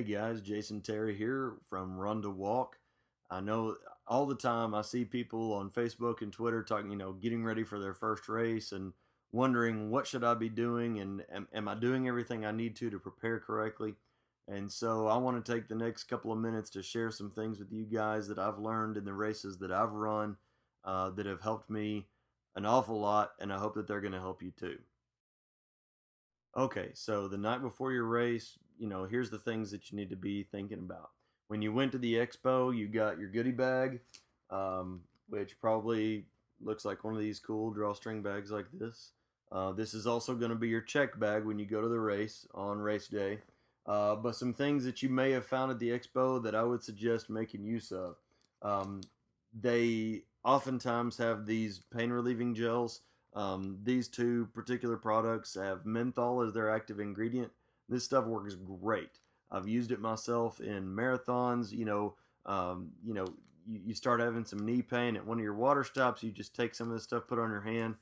Hey guys, Jason Terry here from Run2Walk. I know all the time I see people on Facebook and Twitter talking, getting ready for their first race and wondering what should I be doing and am I doing everything I need to prepare correctly? And so I want to take the next couple of minutes to share some things with you guys that I've learned in the races that I've run that have helped me an awful lot, and I hope that they're going to help you too. Okay, so the night before your race, here's the things that you need to be thinking about. When you went to the expo, you got your goodie bag, which probably looks like one of these cool drawstring bags like this. This is also going to be your check bag when you go to the race on race day. But some things that you may have found at the expo that I would suggest making use of. Um, they oftentimes have these pain relieving gels. These two particular products have menthol as their active ingredient. This stuff works great. I've used it myself in marathons. You start having some knee pain at one of your water stops. You just take some of this stuff, put it on your hand,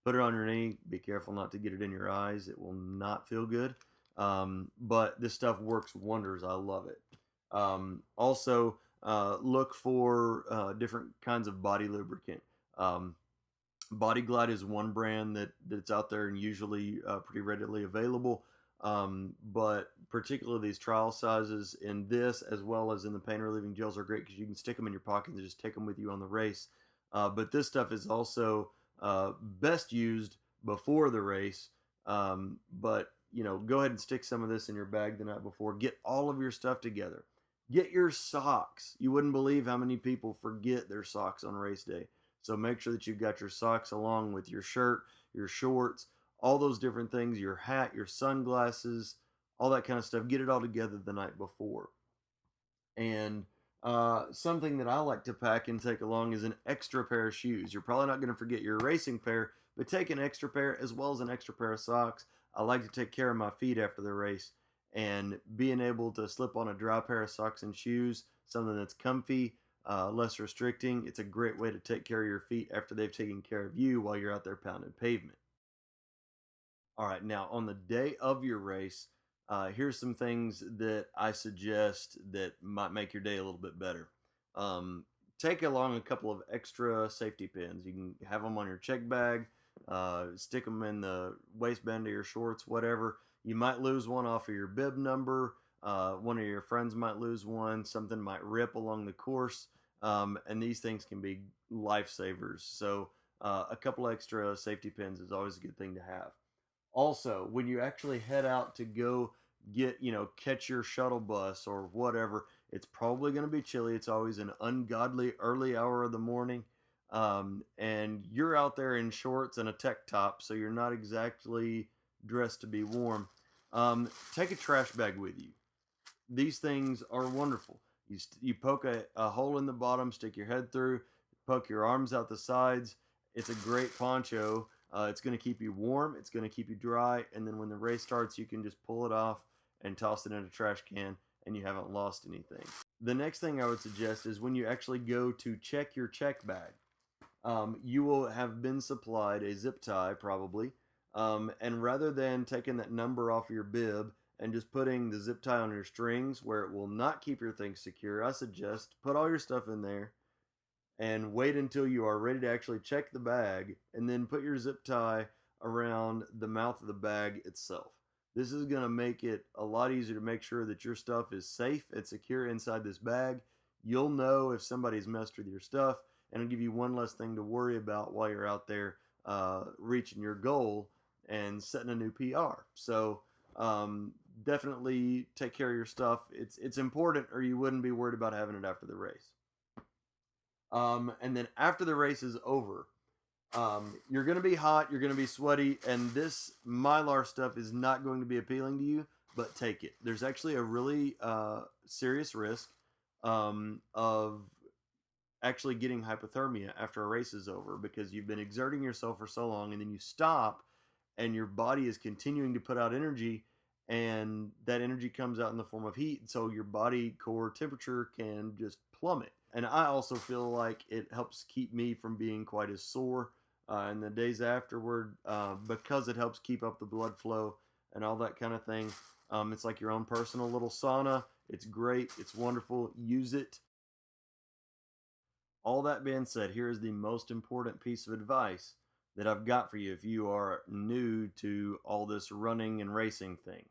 put it on your knee. Be careful not to get it in your eyes. It will not feel good. But this stuff works wonders. I love it. Also, look for different kinds of body lubricant. Body Glide is one brand that's out there and usually pretty readily available. But particularly these trial sizes in this, as well as in the pain relieving gels, are great because you can stick them in your pocket and just take them with you on the race. But this stuff is also best used before the race. But go ahead and stick some of this in your bag the night before. Get all of your stuff together. Get your socks. You wouldn't believe how many people forget their socks on race day. So make sure that you've got your socks along with your shirt, your shorts, all those different things, your hat, your sunglasses, all that kind of stuff. Get it all together the night before. And something that I like to pack and take along is an extra pair of shoes. You're probably not going to forget your racing pair, but take an extra pair as well as an extra pair of socks. I like to take care of my feet after the race, and being able to slip on a dry pair of socks and shoes, something that's comfy, less restricting. It's a great way to take care of your feet after they've taken care of you while you're out there pounding pavement. All right, now on the day of your race, here's some things that I suggest that might make your day a little bit better. Um, Take along a couple of extra safety pins. You can have them on your check bag, stick them in the waistband of your shorts, whatever. You might lose one off of your bib number. One of your friends might lose one. Something might rip along the course. And these things can be lifesavers. So, a couple extra safety pins is always a good thing to have. Also, when you actually head out to go get, catch your shuttle bus or whatever, it's probably going to be chilly. It's always an ungodly early hour of the morning. And you're out there in shorts and a tech top, so you're not exactly dressed to be warm. Take a trash bag with you. These things are wonderful. You poke a hole in the bottom, stick your head through, poke your arms out the sides. It's a great poncho. It's going to keep you warm. It's going to keep you dry. And then when the race starts, you can just pull it off and toss it in a trash can, and you haven't lost anything. The next thing I would suggest is when you actually go to check your check bag, you will have been supplied a zip tie probably. And rather than taking that number off your bib and just putting the zip tie on your strings where it will not keep your things secure, I suggest put all your stuff in there and wait until you are ready to actually check the bag, and then put your zip tie around the mouth of the bag itself. This is going to make it a lot easier to make sure that your stuff is safe and secure inside this bag. You'll know if somebody's messed with your stuff, and it'll give you one less thing to worry about while you're out there reaching your goal and setting a new PR. So definitely take care of your stuff. It's important, or you wouldn't be worried about having it after the race. And then after the race is over, you're going to be hot, you're going to be sweaty, and this Mylar stuff is not going to be appealing to you, but take it. There's actually a really serious risk of actually getting hypothermia after a race is over because you've been exerting yourself for so long, and then you stop, and your body is continuing to put out energy, and that energy comes out in the form of heat, so your body core temperature can just plummet. And I also feel like it helps keep me from being quite as sore in the days afterward because it helps keep up the blood flow and all that kind of thing. It's like your own personal little sauna. It's great. It's wonderful. Use it. All that being said, here is the most important piece of advice that I've got for you if you are new to all this running and racing thing.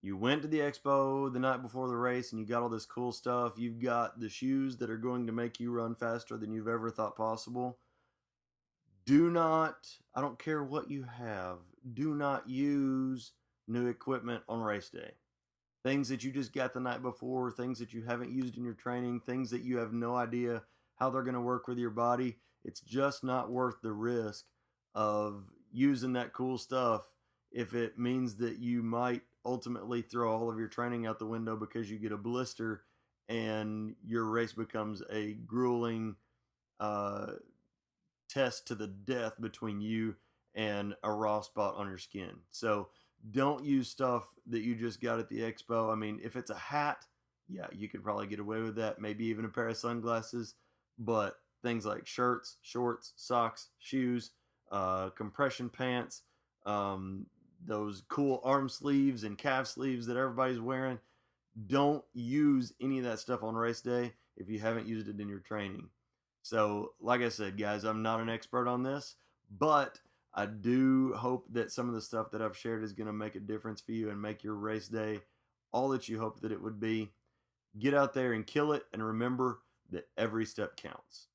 You went to the expo the night before the race and you got all this cool stuff. You've got the shoes that are going to make you run faster than you've ever thought possible. Do not, I don't care what you have, do not use new equipment on race day. Things that you just got the night before, things that you haven't used in your training, things that you have no idea how they're going to work with your body. It's just not worth the risk of using that cool stuff if it means that you might ultimately throw all of your training out the window because you get a blister and your race becomes a grueling uh, test to the death between you and a raw spot on your skin. So don't use stuff that you just got at the expo. I mean, if it's a hat, yeah, you could probably get away with that. Maybe even a pair of sunglasses. But things like shirts, shorts, socks, shoes, compression pants, those cool arm sleeves and calf sleeves that everybody's wearing, don't use any of that stuff on race day if you haven't used it in your training. So, like I said, guys, I'm not an expert on this, but I do hope that some of the stuff that I've shared is going to make a difference for you and make your race day all that you hope that it would be. Get out there and kill it, and remember that every step counts.